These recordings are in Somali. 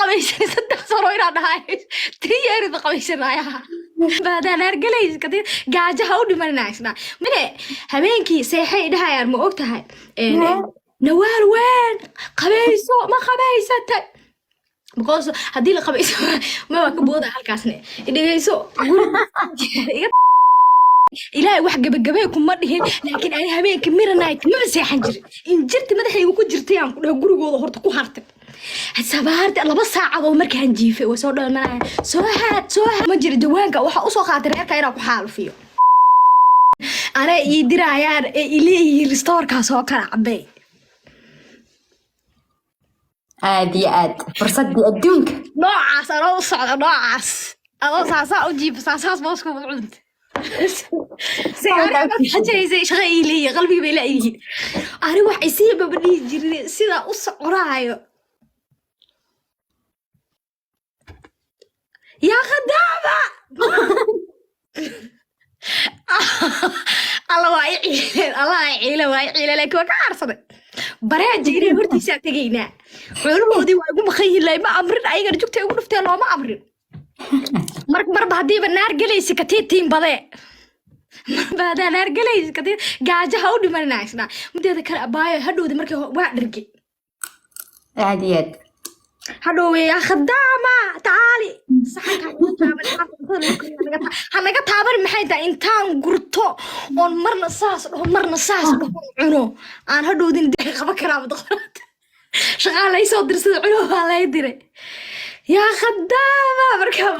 qabaysan saddex sano inaan dhahay 3 years ba qabaysanaya baadaan argalays kadib gaajaha u dhimanayna mine habeenkii seexay dhahayaan ma og tahay nawaal waan qabayso ma qabaysatay because haddii la qabayso ma waa ka booda halkaasne dhigayso ilaahay wax gabagabay kuma dhihin laakiin ay habeenkii midnight ma seexan jirin in jirti madaxaygu ku jirtay aan ku dhaho gurigooda horta ku hartay sabaarta 2 saacadood markaan jiifay way soo dhalmanayaan soo haad ma jiro jawaanka waxa u soo qaatay reerka inaan ku xaalufiyo ana ii dirayaan ilaahay restoorka soo kala cabay عادي فرصتي أدونك نوعاس أنا أصعد نوعاس أنا ساسا أجيب ساساس بوسكو بالعند سيارة حاجة زي شغيلي قلبي بيلاقيه أنا واحد يسيب بدي يجري سيدا أصعرايو يا خدامة الله يعيله لك وكارصني براجيني horti saatagayna xoolahoodii waa ugu maqaylay ma amrin ayaga joogtay ugu dhufteen loo ma amrin marba hadii ba naar galaysi ka tiitiin bade baada naar galaysi ka gaajaha u dhimanayna mudeeda kale abaayo hadhowdi markii waa dhirgi عاديات hadhow ya khadama taali saxanka hanaga taaban maxay tahay intaan gurto on marna saas cuno aan hadhowdin deeq qaba karaa doqorad shaqaalay soo dirsada cuno waa lay diray ya khadama markaa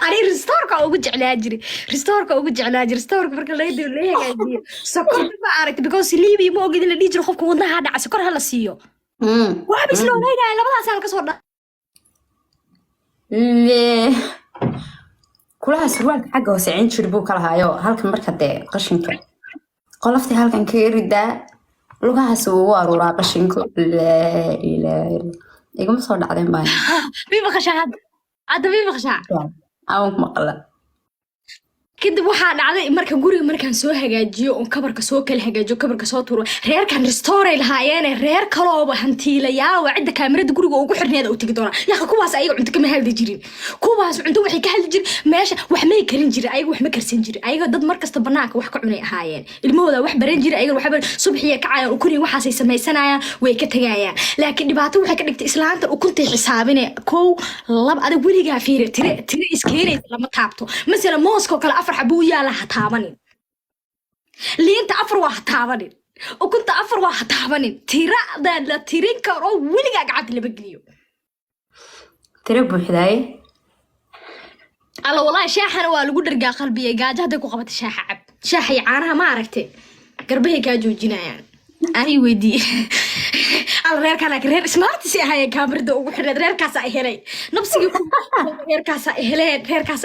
أنا ريستورك أو وجع لاجري ريستورك مركا لا يدير ليه هاجي سكر ما عرفت because ليبي مو قد اللي يجري خوفك ودنا هذا سكر هلا سيو وابس لو هيدا لا بدا سالك صورنا كلها سروالك حقه وسعين شربو كلها يو هالكن مركا دي قشنك قلفتي هالكن كيردا لغاها سوار ورا قشنك لا يقوم صور عدين باين بيبقى خشاد عاد بيبقى خشاد أو مقلة كده waxaa dhacday marka guriga markaan soo hagaajiyo oo kabarka soo kala hagaajiyo kabarka soo tuuro reerkan restore lahaayeen reer kale oo hantiilayaa waa cid kaamirada guriga ugu xirneeda u tagi doona yaa kuwaas ayaga cunto kama hadli jirin kuwaas cunto waxay ka hadli jirin meesha wax ma karin jirin ayaga wax ma karsan jirin ayaga dad markasta banaanka wax ka cunay ahaayeen ilmahooda wax baran jiray ayaga wax subaxiya ka caayaan u kuni waxaas ay sameeysanayaan way ka tagayaan laakiin dhibaato waxay ka dhigtay islaanta u kuntay xisaabine koow lab adag weliga fiire tire iskeenay lama taabto mesela moosko kala afar xabuu yaala hataabanin liinta afar waa hataabanin ukunta afar waa hataabanin tirada la tirin karo weliga gacanta laba geliyo tira buuxday alla wallahi shaaxana waa lagu dhargaa qalbiga gaajo haday ku qabato shaaxa cab shaaxay caanaha ma aragtay garbahay ka joojinayaan ani weydii al reer smart si ahay kaamirada ugu xirnad reerkaas ay helay nabsigii reerkaas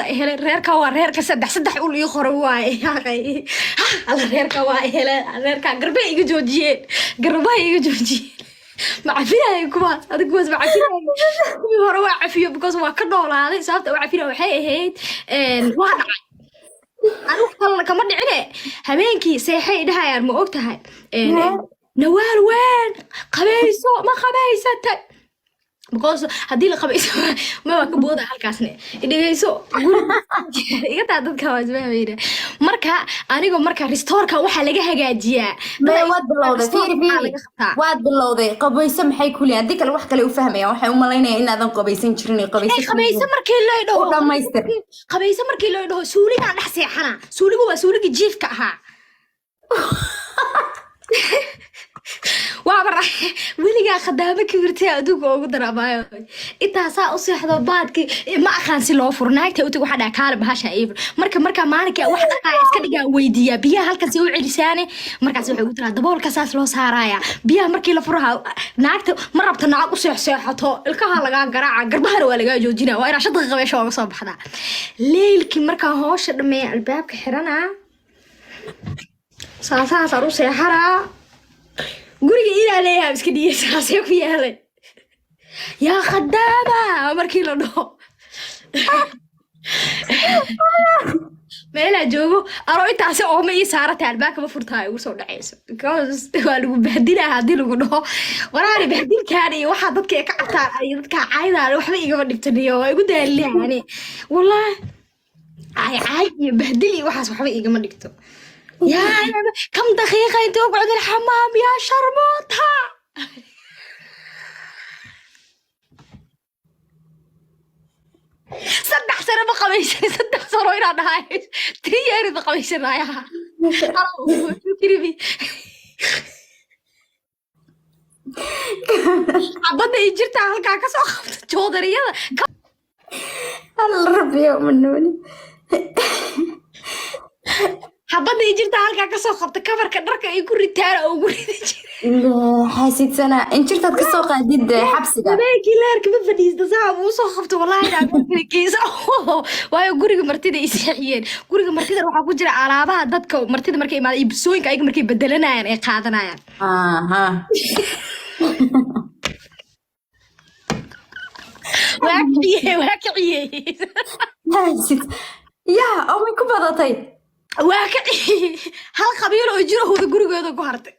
ay heleen reerka waa reerka saddex ul iyo qoray waay al reerka waa helay reerka garbahay iga joojiyeen macafinahay kuwaas adiga kuwaas macafinahay kuwii hore waa cafiyo because waa ka noolaaday sababta waa cafinahay waxay ahayd waa dhacay أنا وحنا كمان دعنا هبينكي سيحي ده يعني ما قلتها نوال وين قبيسو ما قبيسة because هدي القبيسة ما هو كبوضة هالكاسنة اللي جيسو إيه تعدد كواز ما بيده مركا أنا جو مركا ريستور كوحة لقاها جاجية واد بالله قبيسة محي كلها هديك الوحدة اللي أفهمها يا وحي ومالينا إن هذا قبيسين تشرني قبيسة مركي لا يدو قبيسة مركي لا يدو سولي عن حسي حنا سولي هو سولي جيف كها وعبر وليجا خدامك كبرتي أدوك وقدر أبايو إنت هسا أصيح ذا بعدك ما أخانسي لو فرناك تقولي واحد كارب هاشا إيفر مركا مالك واحد قاعد كده ويديا بيا هالكنسي وعي لسانه مركا سوي قلت له دبول كساس لو سارايا بيا مركي لفرها ناكت مرة بتناق أصيح سيحته الكها لقى قراعة قربها ولا جوجينا وأنا شد غبيش ومصاب حدا ليل كي مركا هوش دمي الباب كحرنا ساسا صاروا سيحرا قولي إلى ليها بس كدي ساسيك فيها يا خدامة مركي له meelaa joogo aro intaasi ooma ii saarata albaabka ma furtaa igu soo dhacayso because waa lagu bahdilaa haddii lagu dhaho waraani bahdilkaan iyo waxaa dadka ka cabtaan iyo dadka caydaan waxba igama dhibtaniyo waa igu daalilahani wallaahi caay iyo bahdil iyo waxaas waxba igama dhigto yaa kam daqiiqa inta uqcud alxamaam yaa sharmoota saddex sano ma qabaysan saddex sano inaan dhahay 3 years ma qabaysanayaa xabadda ay jirtaa halkaa ka soo qabta joodariyada alla rabbiyo manuuni xabadda ay jirtaa halkaa ka soo qabta kabarka dharka ay ku ritaan oo ugu ridi jiray xasidsana injirtaad ka soo qaadid xabsiga habeenkii leerka ma fadhiista saa uu soo qabto wallaahi dhaafkiisa waayo guriga martida ay seexiyeen guriga martida waxaa ku jira alaabaha dadka martida markay imaadaan iyo bisooyinka ayaga markay bedelanayaan ay qaadanayaan waa kiciyey yaa oo may ku badatay waa kiciyey hal qabiil oo jirahooda gurigooda ku hartay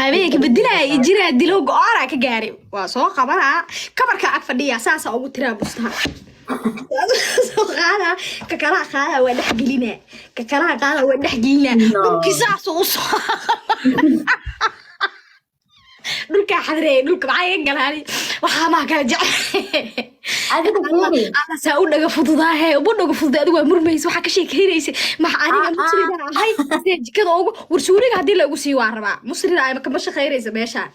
habeenkii bedilaya jiraa dilo go-aanaa ka gaaray waa soo qabanaa kabarka ag fadhiya saasaa ugu tiraa bustaha soo qaadaa kakalaha qaadaa waa dhex gelinaa kakalaha qaadaa waa dhex gelinaa dhulkii saasuu u soo dhulkaa xadreey dhulka maxaa iga galaani waxaa maa kala jecelasaa u dhaga fududaahe uba dhaga fududay adigu waa murmaysa waxaa ka sheekeynaysa maxa aniga musrida ahay sidee jikada ugu warsuuliga haddii lagu sii waa rabaa musrida ay kama shaqaynaysa meeshaan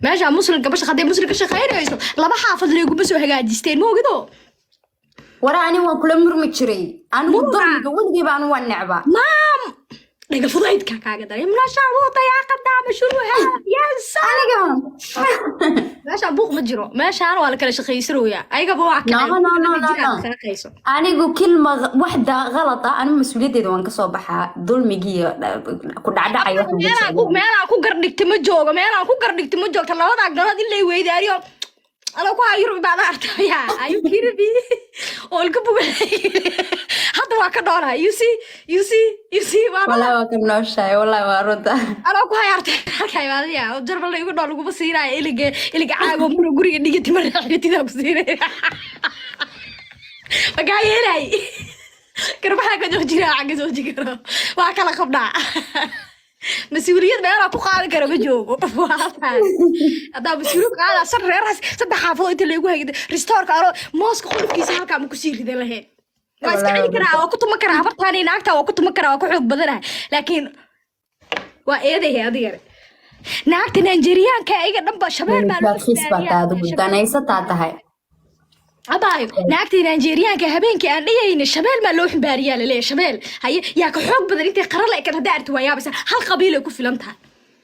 meeshaan muslimka basha haddii muslim ka shaqaynayso laba xaafad leeguma soo hagaajisteen ma ogido wara ani waan kula murmi jiray anigu damiga weligay baan waa necba maam dhaga fudaydka kaaga daray mnaashaa wuuta yaa qadaama shuruuha yes aniga meeshaan buuq ma jiro meeshaan waa la kala shaqaysanooyaa ayagaba waa no anigu kilma waxda qalad ah anigu mas-uuliyaddeeda waan kasoo baxaa dulmigii ku dhacdhacayo meelaan ku gardhigta ma joogo meelaan ku gardhigta ma joogta labada galood in lay weydaariyo أنا كوا يروح بعد أرتاح أيو كيربي والكبو هذا ما كدارها you see والله ما كنا شيء والله ما رده أنا كوا يرتاح كاي بعد يا وجرب الله يقول دارو بصيرة إلي عاقو من غوري نيجي تمر حياتي ده بصيرة فقاي هلاي كرب حاجة جوجي حاجة جوجي كرب وأكل خبنا مسؤولية ما أنا أقول كذا بجوجو هذا مسؤولية قاعد أصير رأس صدق حافظ أنت اللي يقول هيك ريستور كارو ماسك خلف كيس هالك عم كسير كذا له بس كأني كرا وكنت مكرها فرتاني ناكتا وكنت مكرها وكحب بدلها لكن وإيه هذه ناكت نيجيريان كأي نبى شباب ما أبايو ناكتي نيجيريان كهبين كأن ليه الشباب ما لوح باريال ليه شباب هاي يا كحب بدل أنت قرر لك كذا دارت وياه بس هالقبيلة كوفي لمتها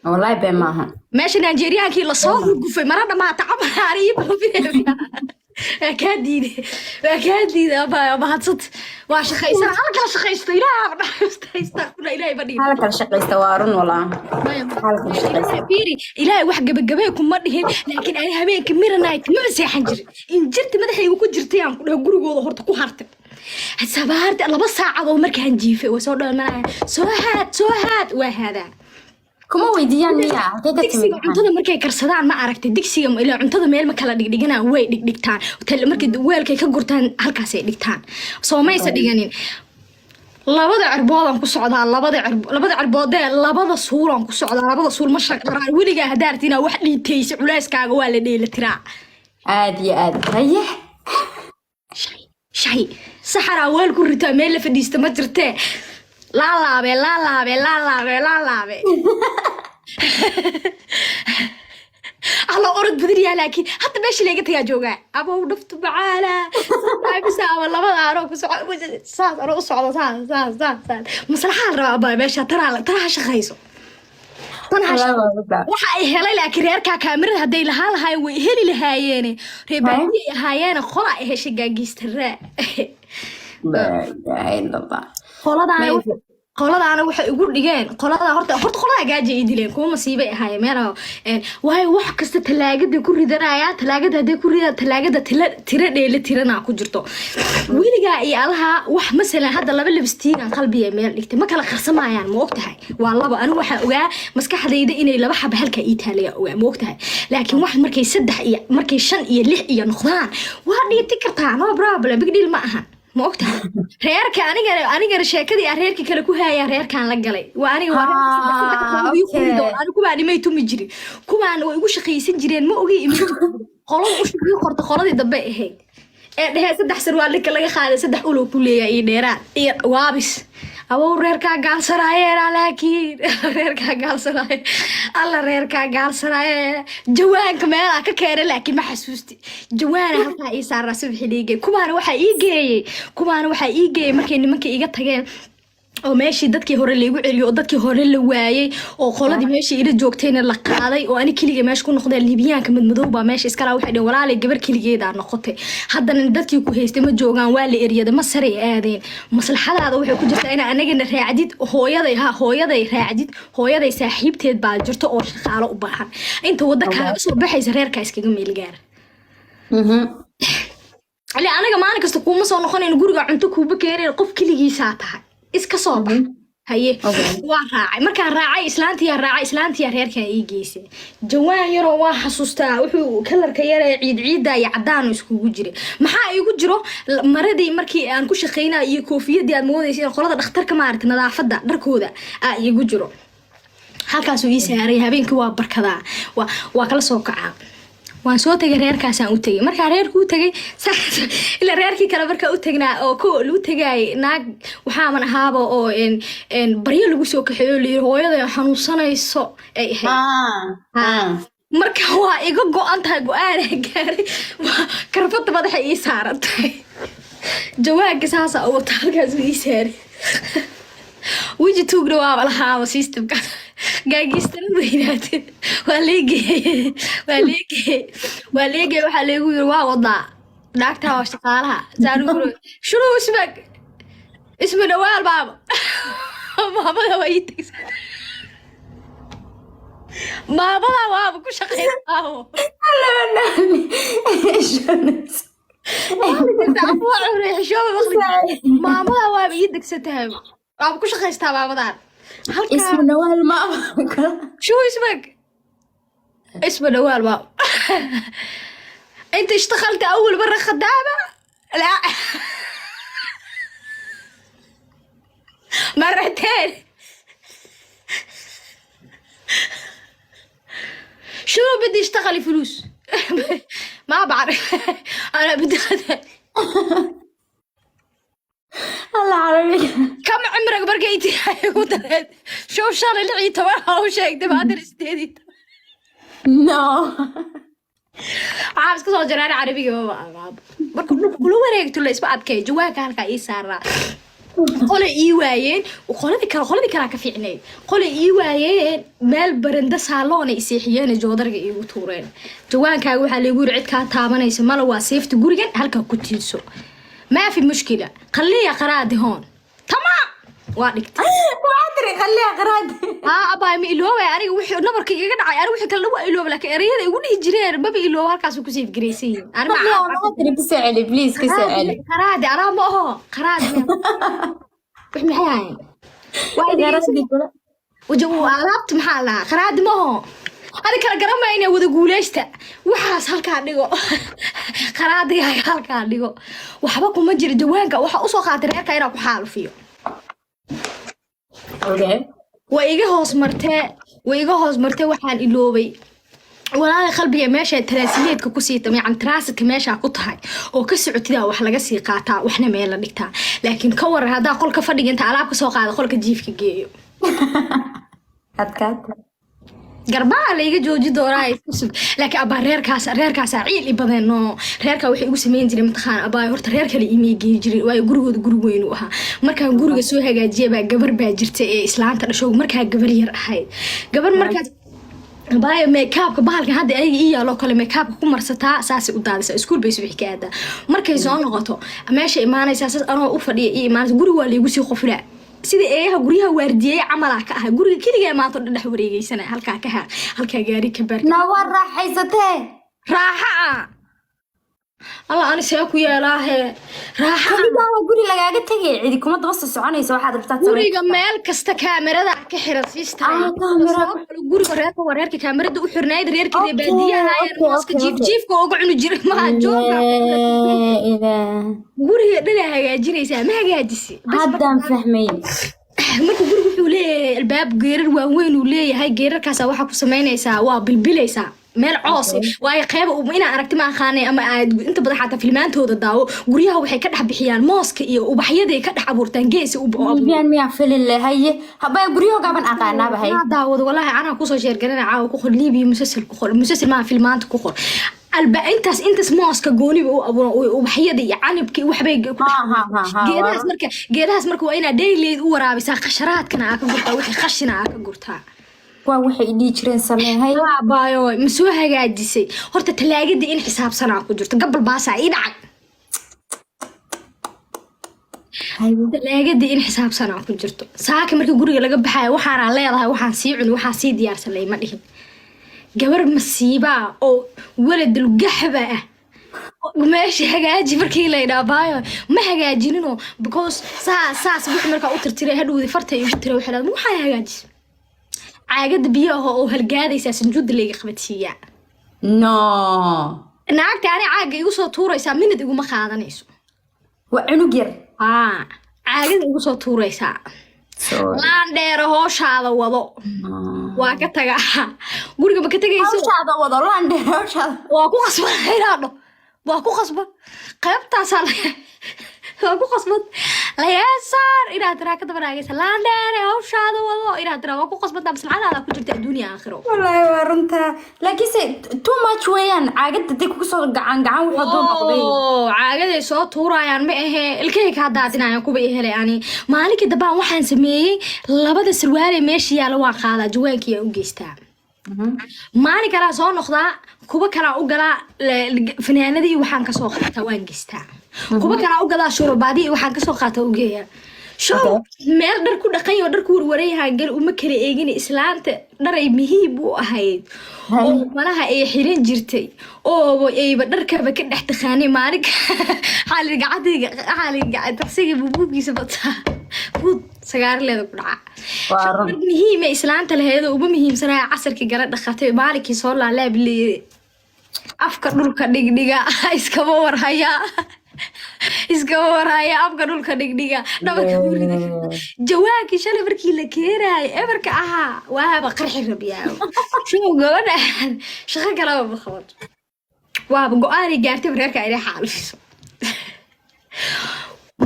والله بماها ماشي نيجيريان كي لصوت كوفي مرة ما تعب هاريب أكادي أبا هتصد واش خيسر هلك لا شخيست لا استغفر إلهي بدي هلك لا شخيست وارن والله هلك لا شخيست بيري إلهي wax gabagabeey kuma dhihin laakiin ay habeenkii midnight ma seexan jirin in jirti madaxaygu ku jirtay aan ku dhahay gurigooda horta ku hartay sabaarta 2 saacadood markaan jiifay way soo dhalmanayaan soo haad waa hada kuma weydiiyaan miya digsiga cuntada markay karsadaan ma aragtay digsiga ilaa cuntada meel ma kala dhigdhiganaa way dhigdhigtaan tal markay weelkay ka gurtaan halkaas ay dhigtaan soomaysa dhiganin labada cirboodaan ku socdaa labada cirboodee labada suulaan ku socdaa labada suul ma shaqaraan weliga hadaartina wax dhiitaysa culeyskaaga waa la dheela tiraa aad iyo aad haye shay saxara weel ku ritaa meel la fadhiista ma jirtee لا لابي الله أرد بدري لكن حتى باش اللي قلت يا جوجا أبو نفط بعالة بس والله ما أعرف صار أروح صعد مصلحة الرابع باش ترى شخيصه waxa ay helay laakiin reerka kaamirada haday lahaa lahay way heli lahaayeen reebadii ahaayeen qola ay heshay gaagistara لا إله إلا الله qoladaan qoladaana waxay ugu dhigeen qolada horta qolada gaajo ay dileen kuma masiibay ahaayeen meel way wax kasta talaagada ku ridanaya talaagada haday ku ridaan talaagada tira dheeli tirana ku jirto wiliga iyo alaha wax masalan hadda laba labstiigan qalbiga meel dhigtay ma kala qarsamayaan ma ogtahay waa laba anigu waxa ogaa maskaxdayda inay laba xab halka ii taaliya ogaa ma ogtahay laakiin wax markay 3 iyo markay 5 iyo 6 iyo noqdaan waa dhigti kartaa no problem big deal ma aha ma ogtahay reerka aniga sheekadii reerka kale ku haaya reerkan la galay waa aniga kuwa nimay tumi jirin kuwaan way ugu shaqaysan jireen ma ogi qolada u shaqeeyo qorta qoladii dambe ahayd ee dhahay 3 sarwaal laga qaaday 3 ulo ku leeyahay iyo dheeraad iyo waabis awow reerka gaalsanaayeen laakiin reerka gaalsanaayeen alla reerka gaalsanaayeen jawaanka meel ka keenay laakiin ma xasuusti jawaana halka ay saaraa subaxii dhigay kubaana waxa ii geeyay markay nimanka iga tageen oo meeshii dadkii hore leegu celiyo oo dadkii hore la waayay oo qoladii meeshii ila joogtayna la qaaday oo ani kaliya meesh ku noqday Liibiyaanka madmadow baa meeshii iskala waxay dheen walaalay gabar kaligeeda noqotay haddana dadkii ku haystay ma joogaan waa la eriyada ma sare aadeen maslaxadaada waxay ku jirtaa in anagana raacdid hooyaday raacdid hooyaday saaxiibteed baa jirto oo shaqaalo u baahan inta wada kaaga soo baxaysa reerka iskaga meel gaar ali anaga maalin kasta kuma soo noqonayno guriga cunto kuuba keenay qof kaligiisa tahay iska soo bax haye waa raacay markaan raacay islaantiya reerkan ii geysay jawaan yaro waa xasuustaa wuxuu kalarka yar ee ciida iyo cadaan iskugu jiray maxaa igu jiro maradii markii aan ku shaqeynaa iyo koofiyadii aad moodaysa qolada dhakhtarka maaragtay nadaafada dharkooda igu jiro halkaas uu ii saaray habeenkii waa barkadaa waa kala soo kacaa waan soo tagay reerkaasaan u tagay markaa reerku u tagay ila reerkii kale markaa u tagnaa oo ko lagu tagay naag waxaaman ahaaba oo baryo lagu soo kaxeeyo liir hooyada xanuunsanayso ay ahayd marka waa iga go-an tahay go-aan gaaray karfada madaxa ii saarantay jawaanka saasa oo wata halkaas ii saaray wiji tuugna waa lahaaba systemka gaagistan weynaatay waa leegay waxaa leegu yiri waa wadaa dhaagta waa shaqaalaha saaruu shuru isma dhawaal baaba maamada waa ii tagsan maamada waa ku shaqeynaa maamada waa ii degsantahay waa ku shaqeystaa maamadan اسمه نوال ما شو اسمه نوال ما انت اشتغلت اول مرة خدامة لا مرتين شو بدي اشتغلي فلوس ما بعرف انا بدي الله عربي كم عمرك برقيتي شو شغل العيد تبعها وشيك دم هذا الاستديد نو عارف كذا جرار عربي بابا كل وريك تقول اسمع أبكي جواك هالك إيسارة قول إيوايين وقولي كلا كفيعني قول إيوايين مال برند صالون يسيحيان جودر يوتورين جواك هاي حالي يقول عد كاتامنا يسمى له واسيف تقول جن هالك كتيسو ما في مشكلة خليه قرادي هون تمام وادكت ما أدري خليها قرادي أبا ميلوه يعني وحي نبرك يقعد أنا وحي كلا إلوه لكن أريد يقول يجري ما بيلوه هالكاسو كسيف جريسي أنا ما أدري كسعلي بليز كسعلي قرادي أنا ما هو قرادي وحمي حيان وجو عرفت محلها قرادي ما هو أنا كلا قرما إني وذا قوليشتا وحاس هالكا ديغو قرادي هالكا ديغو وحباكو مجري جوانكا وحا أصو خاطر هيركا إنا كحالو فيو وإيغا هوس مرتي وحان إلوبي ولا قلبي ماشي تراسيدك كوسيتم يعني تراسك ماشي كطهاي oo ka socotida wax laga sii qaataa waxna meel la dhigtaa laakiin ka war hada qolka fadhiga inta alaab ka soo qaado qolka jiifka geeyo adkaad garbaa la iga jooji doonaa isku laakiin aba reerkaas ciil badan oo reerka waxay ugu sameeyeen jireen mataxaan aba horta reer kale iimeeyay jiray way gurigooda guri weyn u ahaa markaan guriga soo hagaajiyay baa gabar baa jirtay ee islaanta dhashow markaa gabar yar ahayd gabar markaas باي ميك اب كبالك هذا اي يا لو كله ميك اب ku marsataa saasi u daadisa iskuul bay subax kaada markay soo noqoto meesha imaanaysa saas anoo u fadhiyo iimaan guri waa leegu sii qofla sida eeyaha guryaha waardiyay camalaa ka ahay guriga keligaa maanta dhex wareegaysanaya halkaa gaari ka baar na waa raaxaysatee raaxa الله أنا سأكو يا له راح guri lagaaga tagay cidi kuma daba soconayso waxaad rabtaa guriga meel kasta kaamirada ka xiran siistay guriga reerka wareerka kaamirada u xirnayd reerkii baadiyaha ay mooska jiifka ugu cunu jiray ma jooga guriga dhana hagaajinaysa ma hagaajisi haddaan fahmay marka guriga wuxuu leeyahay albaab geerar waaweyn uu leeyahay geerarkaas waxa ku sameynaysaa waa bilbilaysaa meel coos way qayb ina aragti ma aqaanay ama aad inta badan xataa filmaantooda daawo guryaha waxay ka dhax bixiyaan mooska iyo ubaxyada ka dhax abuurtaan gees u biyaan miya filin leeyahay haba guryaha gaban aqaanaba hay daawada wallahi ana ku soo sheer garanaa caaw ku qor liibi musalsal ma filmaanta ku qor alba intaas mooska gooniba u abuuro ubaxyada iyo canibki waxbay geedahaas marka waa ina daily u waraabisaa qasharaadkana ka gurtaa wixii qashina ka gurtaa waa waxay dhii jireen sameeyay baayo ma soo hagaajisay horta talaagada in xisaabsanaa ku jirto gabal baasa ii dhacay talaagada in xisaabsanaa ku jirto saaka marka guriga laga baxay waxaan leedahay waxaan sii cuni waxaan sii diyaarsanay ma dhihin gabar masiiba oo walad lugaxba ah meesha hagaaji markii la yidhaa baayo ma hagaajinino because saas wixii markaa u tirtiray hadhowdi farta igu tiray waxay leedahay waxaan hagaajisay caagada biyaha oo halgaadaysa sanjuud leega qabadsiiya no naagta ani caaga igu soo tuuraysa minad igu ma qaadanayso waa cunug yar caagada igu soo tuuraysa laan dheer hooshaada wado waa ka taga guriga ma ka tagayso hooshaada wado laan dheer hooshaada waa ku qasban waa ku qasban qaybtaas waa ku qasban la yaasar ila tara ka dabaraysa laan dheer hooshaada wado ila tara waa ku qasban maslaxadaada ku jirta adduunka aakhiro wallahi waa runta laakiin say too much weeyaan caagada dib ku soo gacan wuxuu noqday caagada soo tuurayaan ma ahe ilkay ka daadinayaan kuba i helay ani maalinka dabaan waxaan sameeyay labada sarwaale meesha yaala waa qaadaa jawaankii u geystaa maalin kala soo noqdaa kuba kala u galaa fanaanadii waxaan ka soo qaataa waan geystaa kuba kala u galaa shurbaadii waxaan ka soo qaataa u geeyaa show meel dhar ku dhaqan iyo dhar ku warwareeyaha gal uma kala eegin islaanta dharay muhiim u ahayd oo malaha ay xiran jirtay oo ayba dharkaba ka dhex taqaanay maalinka xaaliga taksiga bubuubkiisa bataa fud sagaarleeda ku dhaca muhiim ay islaanta lahayd oo uba muhiimsanaa casarkii gala dhaqatay maalinkii soo laalaab leeyahay afka dhulka dhigdhiga iskaba warhaya afka dhulka dhigdhiga dhabarka guriga jawaakii shalay markii la keenaayay ebarka ahaa waaba qarxi rabiyaa shuu gabadha shaqo kalaba ma qabato waaba go-aanay gaartay reerka inay xaalufiso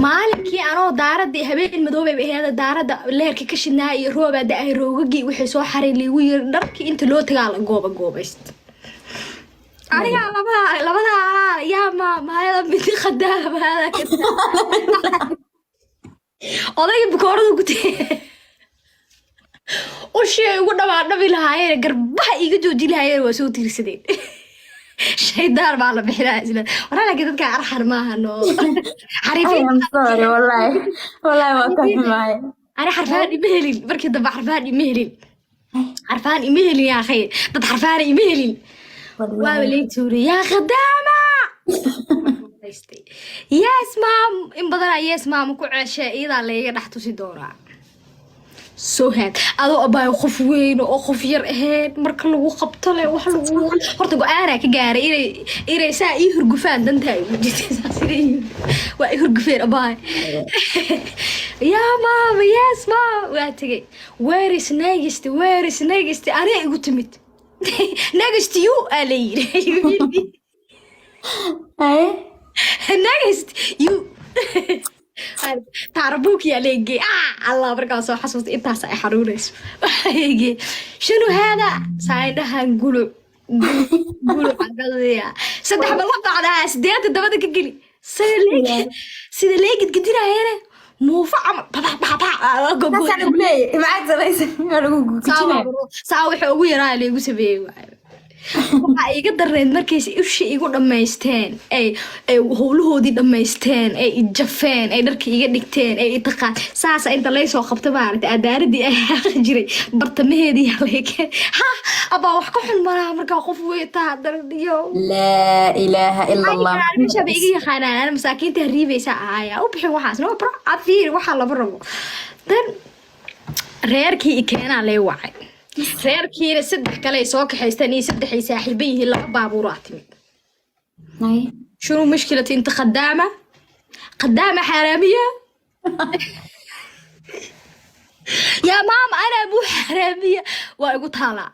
maalinkii anoo daaradii habeen madoobay ahayd daarada leerka ka shidnaa iyo rooba da-ay roogagii waxay soo xaray liigu yiri dharkii inta loo tagaa la goobayst aniga labada yaa maayada mid khadaaba hada odayga bukoorada ku tee ushii ugu dhabi lahaayeen garbaha iga jooji lahaayeen waa soo tiirsadeen shaydaan baa la bixinaa isla walaalka dadka arxar maaha no xariifin sorry wallahi waa ka xumaay ana xarfaan ima helin markii daba xarfaan ima helin yaa akhay dad xarfaan ima helin waa leey tuuri yaa khadaama yes mom in badan yes mom ku ceeshay iyada leeyaga dhax tusi doonaa soo haad adoo abay qof weyn oo qof yar ahayd marka lagu qabto le wax lagu horta go'aana ka gaaray inay saa ii hurgufaan dantaa ugu jirtay waa ii hurgufeen abay yaa mom yes mom waa tagay where is next ari igu timid next you ali next you تعربوك يا ليجي الله بركة صو حسوس أنت ساي حروريس يجي شنو هذا سايدها نقولوا عقلية صدق بالله على سديات الدبادة كجلي سيد ليك تقدرها هنا مو فعم بس أنا بلاي معك زليس ساوي حقوي رأي اللي يقول سبيه waxaa iga darneed markays ushi igu dhammaysteen ay howlahoodii dhammaysteen ay ijafeen ay dharka iga dhigteen ay itaqaan saasa inta laysoo qabta maaragtay adaaradii ay xaqi jiray bartamaheedii halekeen ha abaa wax ka xun malaha markaa qof weetaa dardiyo laa ilaaha ila allah meesha iga yaqaanaan ana masaakiinta hariibaysa ahaya u bixin waxaas no bro afiir waxaa laba rabo dan reerkii i keenaa lee wacay reerkiina saddex kale ay soo kaxaystaan iyo saddex ay saaxiibo yihiin laba baabuur aa timid شنو مشكلتي انت خدامة حرامية يا ماما انا مو حرامية واقول هلا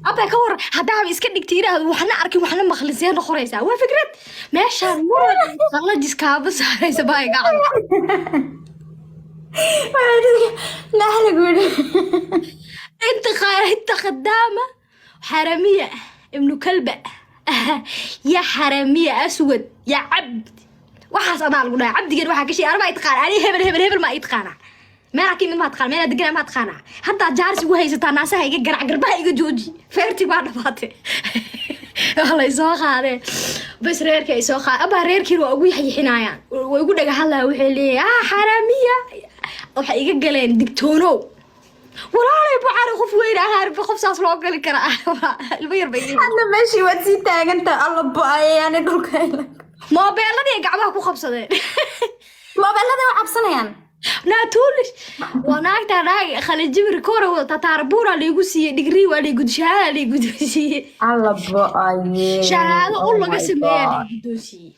ابا كور هدام اسكن كتير وحنا اركي وحنا مخلصين خريسه وفكرة ماشي مره والله ديسكابس هاي باي قاعد لا هلا انت خدامة حرامية ابن كلبة يا حرامية اسود يا عبد waxaas adaa lagu dhahay cabdigeed waxaa ka shay arba itqaan ani hebel ma itqaana meelaki ma taqaan meel degan ma taqaana hadda jaarsi ugu haysataa naasaha iga garac garbaha iga jooji feerti baa dhafaatay walay soo qaadeen bas reerkii ay soo qaad aba reerkii waa ugu yaxixinayaan way ugu dhaga hadlaa waxay leeyahay xaramiya waxa iga galeen digtoono walaalay bucari qof weyn ahaan qof saas loo gali kara ilmo yar bay hadda meeshii waad sii taaganta alla bu'ayaan dhulkayla moobeeladii ay gacmaha ku qabsadeen moobeelada way cabsanayaan naatuulish wanaagta naag khalijibir koora wada taarbuura liigu siiyey digrii waa liigu shahaada liigu siiyey alla bu'ayeen shahaado u laga sameeyay liigu siiyey